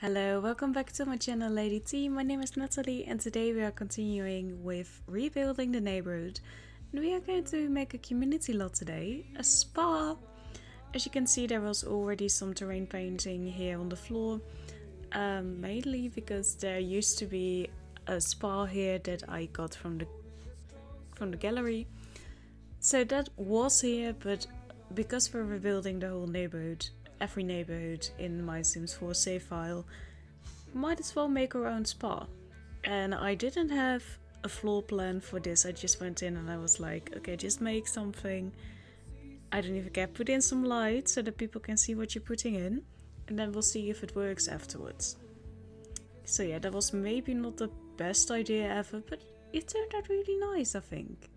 Hello, welcome back to my channel Lady T. My name is Nathalie and today we are continuing with rebuilding the neighborhood. And we are going to make a community lot today, a spa. As you can see, there was already some terrain painting here on the floor. Mainly because there used to be a spa here that I got from the gallery. So that was here, but because we're rebuilding the whole neighborhood, every neighborhood in my Sims 4 save file, might as well make our own spa. And I didn't have a floor plan for this. I just went in and I was like, okay, just make something. I don't even care. Put in some light so that people can see what you're putting in, and then we'll see if it works afterwards. So yeah, that was maybe not the best idea ever, but it turned out really nice, I think.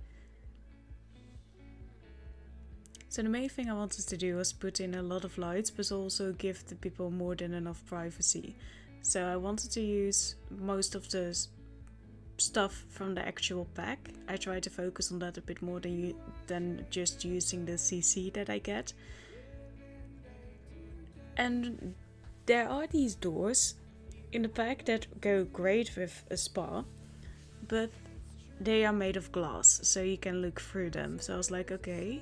So the main thing I wanted to do was put in a lot of lights, but also give the people more than enough privacy. So I wanted to use most of the stuff from the actual pack. I tried to focus on that a bit more than just using the CC that I get. And there are these doors in the pack that go great with a spa, but they are made of glass, so you can look through them. So I was like, okay,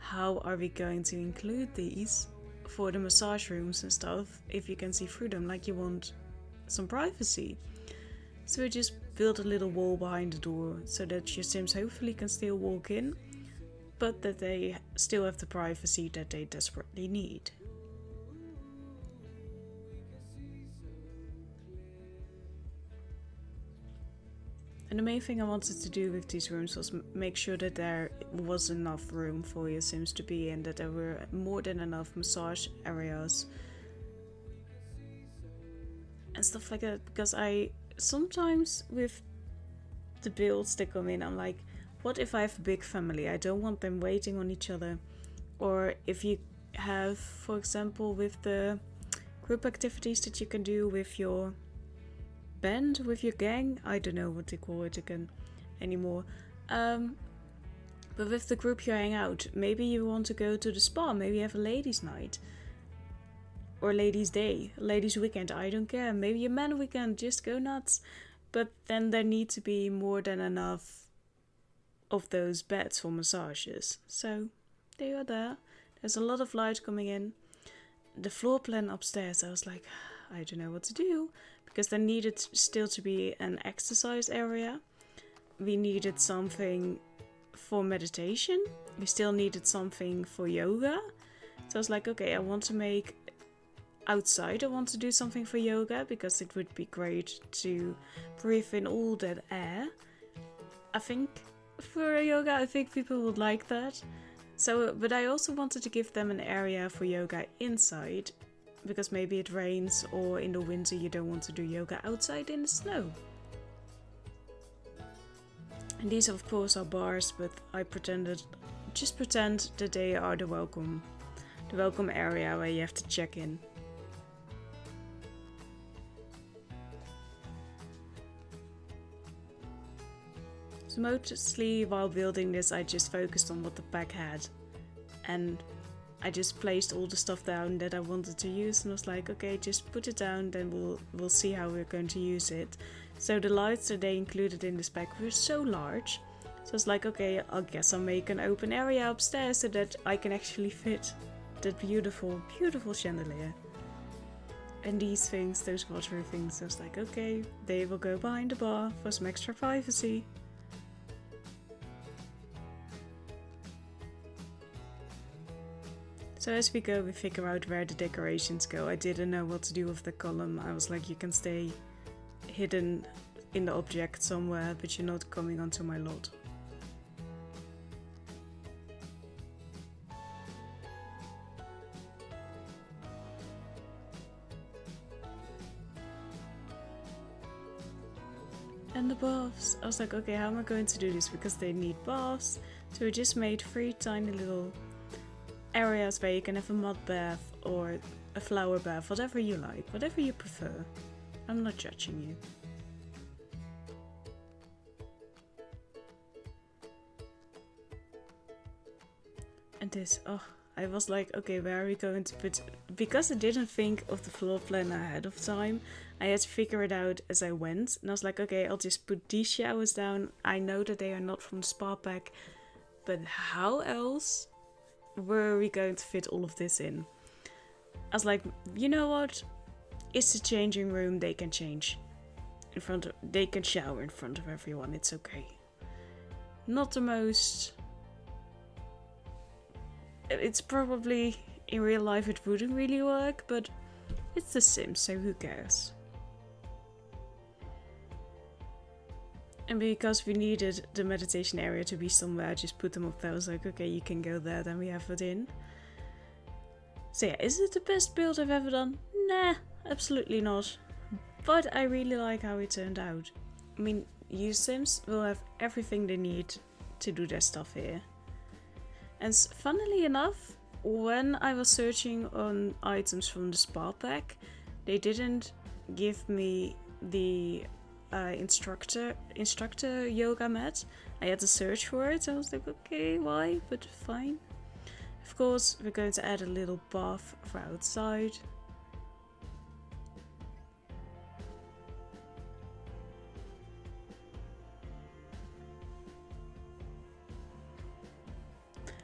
how are we going to include these for the massage rooms and stuff if you can see through them, like you want some privacy? So we just built a little wall behind the door so that your Sims hopefully can still walk in, but that they still have the privacy that they desperately need. And the main thing I wanted to do with these rooms was make sure that there was enough room for your Sims to be in, that there were more than enough massage areas and stuff like that, because I sometimes with the builds that come in, I'm like, what if I have a big family? I don't want them waiting on each other. Or if you have, for example, with the group activities that you can do with your band, with your gang, I don't know what they call it again anymore, but with the group you hang out, maybe you want to go to the spa, maybe you have a ladies night or ladies day, ladies weekend, I don't care, maybe a man weekend, just go nuts. But then there need to be more than enough of those beds for massages. So they are there. There's a lot of light coming in. The floor plan upstairs, I was like, I don't know what to do, because there needed still to be an exercise area. We needed something for meditation. We still needed something for yoga. So I was like, okay, I want to make outside, I want to do something for yoga, because it would be great to breathe in all that air. I think for yoga, I think people would like that. So, but I also wanted to give them an area for yoga inside, because maybe it rains or in the winter you don't want to do yoga outside in the snow. And these of course are bars, but I just pretend that they are the welcome area where you have to check in. So mostly while building this, I just focused on what the pack had, and I just placed all the stuff down that I wanted to use, and was like, okay, just put it down, then we'll see how we're going to use it. So the lights that they included in this pack were so large, so it's like, okay, I guess I'll make an open area upstairs so that I can actually fit that beautiful, beautiful chandelier. And these things, those water things, I was like, okay, they will go behind the bar for some extra privacy. So as we go, we figure out where the decorations go. I didn't know what to do with the column. I was like, you can stay hidden in the object somewhere, but you're not coming onto my lot. And the baths. I was like, okay, how am I going to do this? Because they need baths. So we just made 3 tiny little areas where you can have a mud bath or a flower bath, whatever you like, whatever you prefer. I'm not judging you. And this, oh, I was like, okay, where are we going to put... Because I didn't think of the floor plan ahead of time, I had to figure it out as I went. And I was like, okay, I'll just put these showers down. I know that they are not from the spa pack, but how else were we going to fit all of this in? I was like, you know what? It's a changing room, they can change in front of... They can shower in front of everyone, it's okay. Not the most... It's probably, in real life it wouldn't really work, but it's The Sims, so who cares? And because we needed the meditation area to be somewhere, I just put them up there. I was like, okay, you can go there, then we have it in. So yeah, is it the best build I've ever done? Nah, absolutely not. But I really like how it turned out. I mean, you Sims will have everything they need to do their stuff here. And funnily enough, when I was searching on items from the spa pack, they didn't give me the instructor yoga mat. I had to search for it. I was like, okay, why? But fine. Of course, we're going to add a little bath for outside.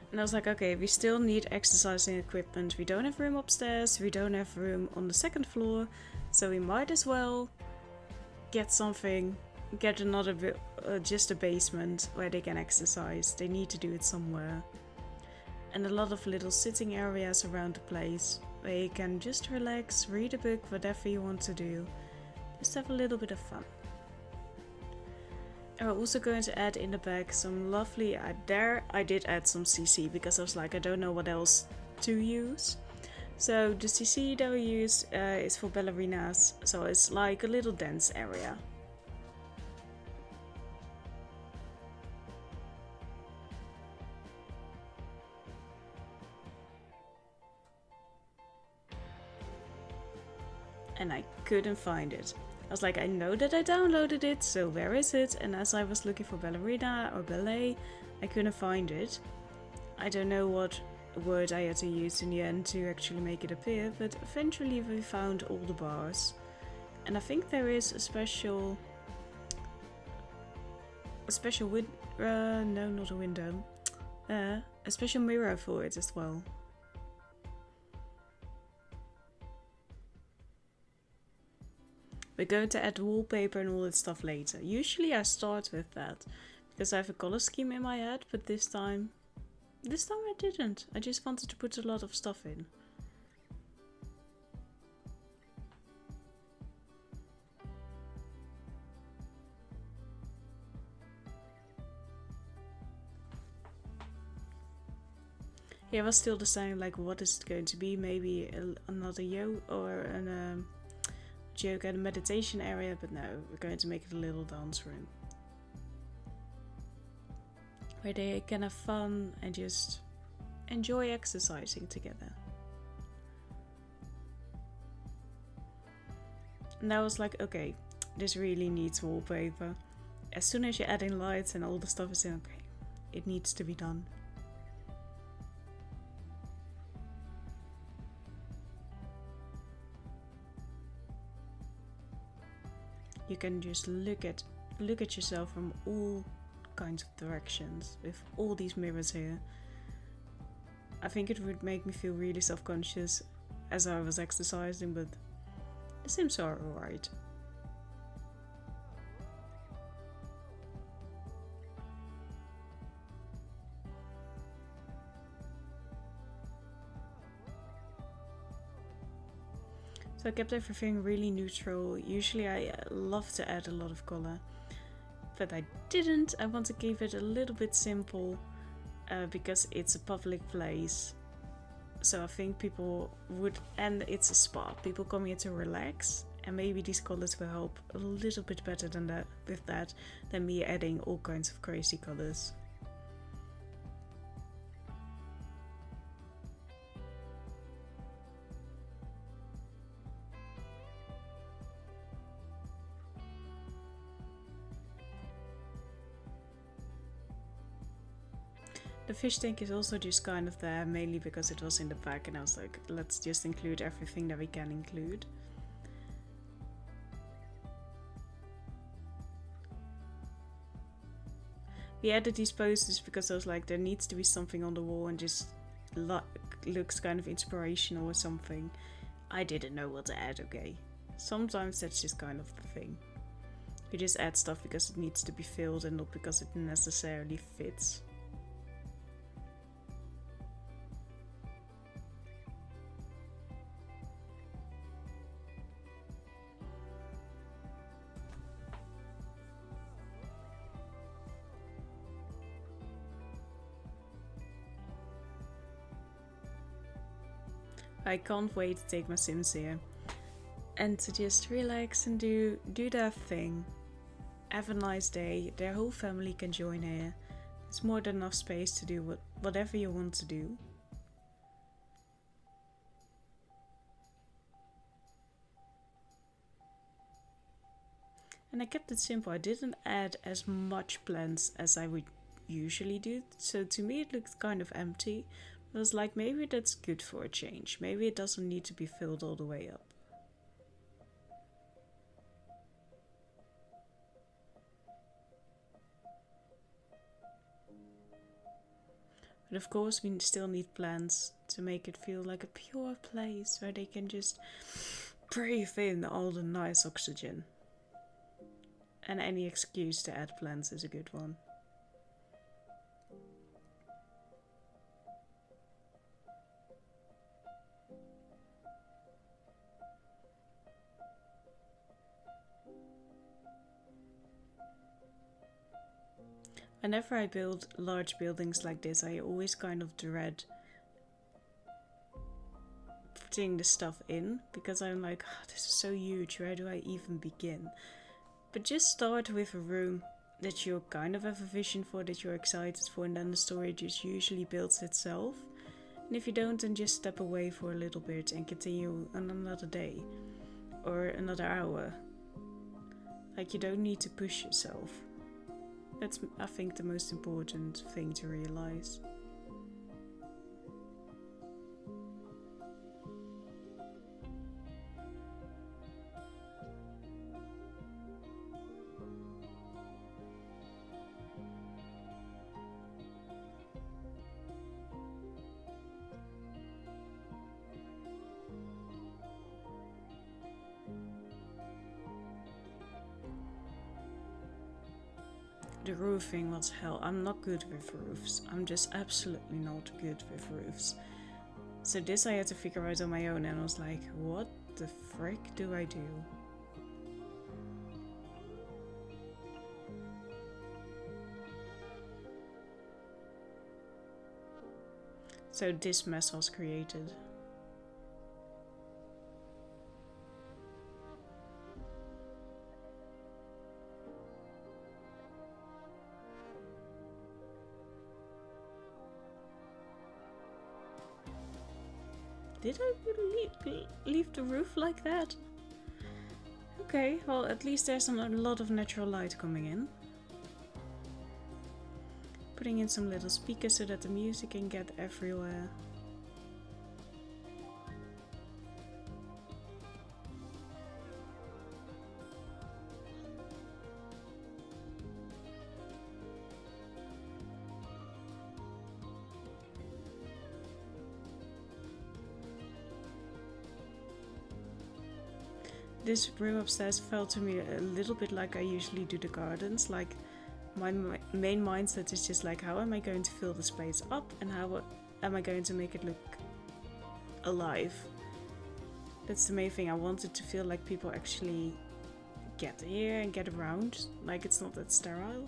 And I was like, okay, we still need exercising equipment. We don't have room upstairs. We don't have room on the second floor. So we might as well get something, get another, just a basement where they can exercise. They need to do it somewhere. And a lot of little sitting areas around the place where you can just relax, read a book, whatever you want to do. Just have a little bit of fun. And we're also going to add in the back some lovely, there I did add some CC because I was like, I don't know what else to use. So the CC that we use is for ballerinas, so it's like a little dance area. And I couldn't find it. I was like, I know that I downloaded it, so where is it? And as I was looking for ballerina or ballet, I couldn't find it. I don't know what word I had to use in the end to actually make it appear, but eventually we found all the bars. And I think there is a special no, not a window. A special mirror for it as well. We're going to add the wallpaper and all that stuff later. Usually I start with that because I have a color scheme in my head, but this time I didn't. I just wanted to put a lot of stuff in. Yeah, I was still deciding like what is it going to be. Maybe another yoga or an yoga and meditation area, but no, we're going to make it a little dance room where they can have fun and just enjoy exercising together. And I was like, okay, this really needs wallpaper. As soon as you're adding lights and all the stuff is in, okay, it needs to be done. You can just look at yourself from all kinds of directions with all these mirrors here. I think it would make me feel really self-conscious as I was exercising, but the Sims are alright. So I kept everything really neutral. Usually I love to add a lot of color, but I didn't. I want to keep it a little bit simple because it's a public place. So I think people would, and it's a spa, people come here to relax, and maybe these colors will help a little bit better than that with that than me adding all kinds of crazy colors. The fish tank is also just kind of there, mainly because it was in the back and I was like, let's just include everything that we can include. We added these posters because I was like, there needs to be something on the wall and just looks kind of inspirational or something. I didn't know what to add, okay. Sometimes that's just kind of the thing. You just add stuff because it needs to be filled and not because it necessarily fits. I can't wait to take my Sims here and to just relax and do their thing. Have a nice day. Their whole family can join here. It's more than enough space to do whatever you want to do. And I kept it simple. I didn't add as much plants as I would usually do. So to me it looked kind of empty. I was like, maybe that's good for a change. Maybe it doesn't need to be filled all the way up. But of course we still need plants to make it feel like a pure place where they can just breathe in all the nice oxygen. And any excuse to add plants is a good one. Whenever I build large buildings like this, I always kind of dread putting the stuff in, because I'm like, oh, this is so huge, where do I even begin? But just start with a room that you kind of have a vision for, that you're excited for, and then the story just usually builds itself. And if you don't, then just step away for a little bit and continue on another day or another hour. Like, you don't need to push yourself. That's, I think, the most important thing to realize. The roofing was hell. I'm not good with roofs. I'm just absolutely not good with roofs. So this I had to figure out on my own, and I was like, what the frick do I do? So this mess was created. Did I leave the roof like that? Okay, well, at least there's a lot of natural light coming in. Putting in some little speakers so that the music can get everywhere. This room upstairs felt to me a little bit like I usually do the gardens. Like, my main mindset is just like, how am I going to fill this place up and how am I going to make it look alive? That's the main thing. I want it to feel like people actually get here and get around. Like, it's not that sterile.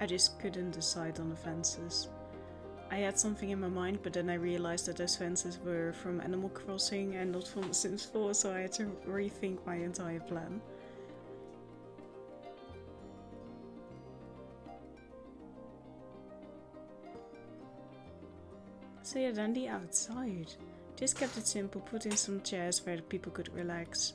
I just couldn't decide on the fences. I had something in my mind, but then I realized that those fences were from Animal Crossing and not from The Sims 4, so I had to rethink my entire plan. So yeah, then the outside. Just kept it simple, put in some chairs where people could relax.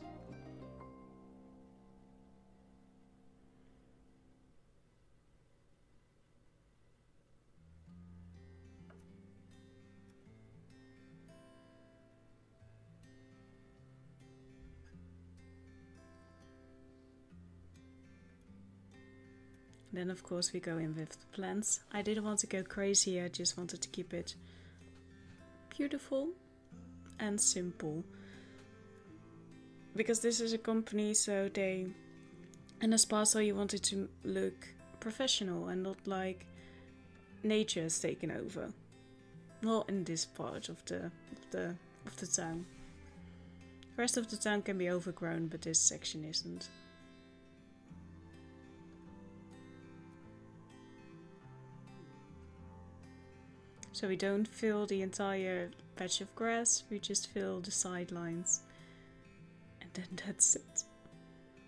Then of course we go in with the plants. I didn't want to go crazy, I just wanted to keep it beautiful and simple. Because this is a company, so they... And a spa, so you want it to look professional and not like nature has taken over. Well, in this part of the town. The rest of the town can be overgrown, but this section isn't. So we don't fill the entire patch of grass, we just fill the sidelines. And then that's it.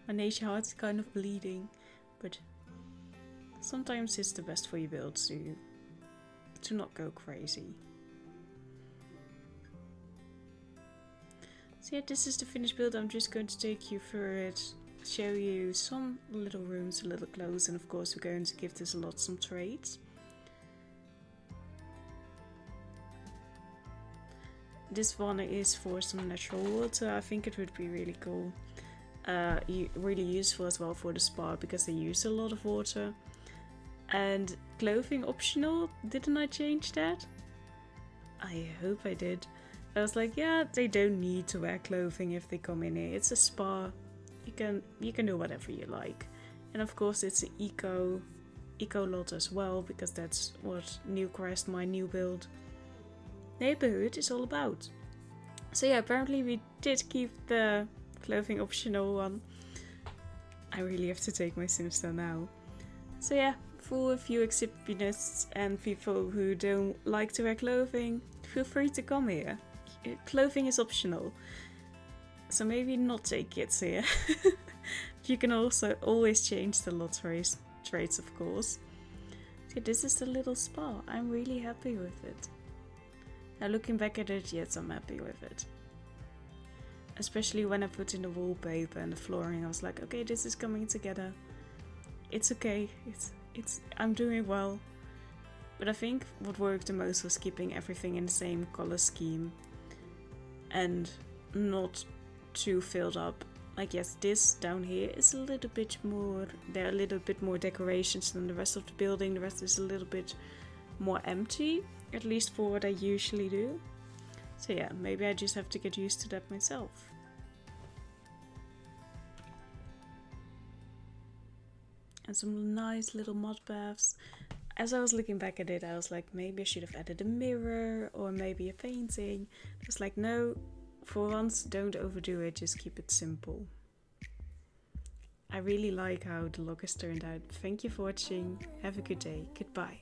My nature heart's kind of bleeding, but sometimes it's the best for your build to not go crazy. So yeah, this is the finished build. I'm just going to take you through it, show you some little rooms a little close, and of course we're going to give this a lot some traits. This one is for some natural water. I think it would be really cool. Really useful as well for the spa because they use a lot of water. And clothing optional, didn't I change that? I hope I did. I was like, yeah, they don't need to wear clothing if they come in here. It's a spa. You can do whatever you like. And of course it's an eco lot as well, because that's what Newcrest, my new build Neighbourhood, is all about. So yeah, apparently we did keep the clothing optional one. I really have to take my Sims down now. So yeah, for a few exhibitionists and people who don't like to wear clothing, feel free to come here. Clothing is optional, so maybe not take kids here. You can also always change the lot traits, of course. So this is the little spa. I'm really happy with it. Now looking back at it, yes, I'm happy with it. Especially when I put in the wallpaper and the flooring, I was like, okay, this is coming together. It's okay. I'm doing well. But I think what worked the most was keeping everything in the same color scheme and not too filled up. Like, yes, this down here is a little bit more, there are a little bit more decorations than the rest of the building. The rest is a little bit more empty, at least for what I usually do. So yeah, maybe I just have to get used to that myself. And some nice little mud baths. As I was looking back at it, I was like, maybe I should have added a mirror or maybe a painting. I was like, no, for once, don't overdo it, just keep it simple. I really like how the log has turned out. Thank you for watching. Have a good day. Goodbye.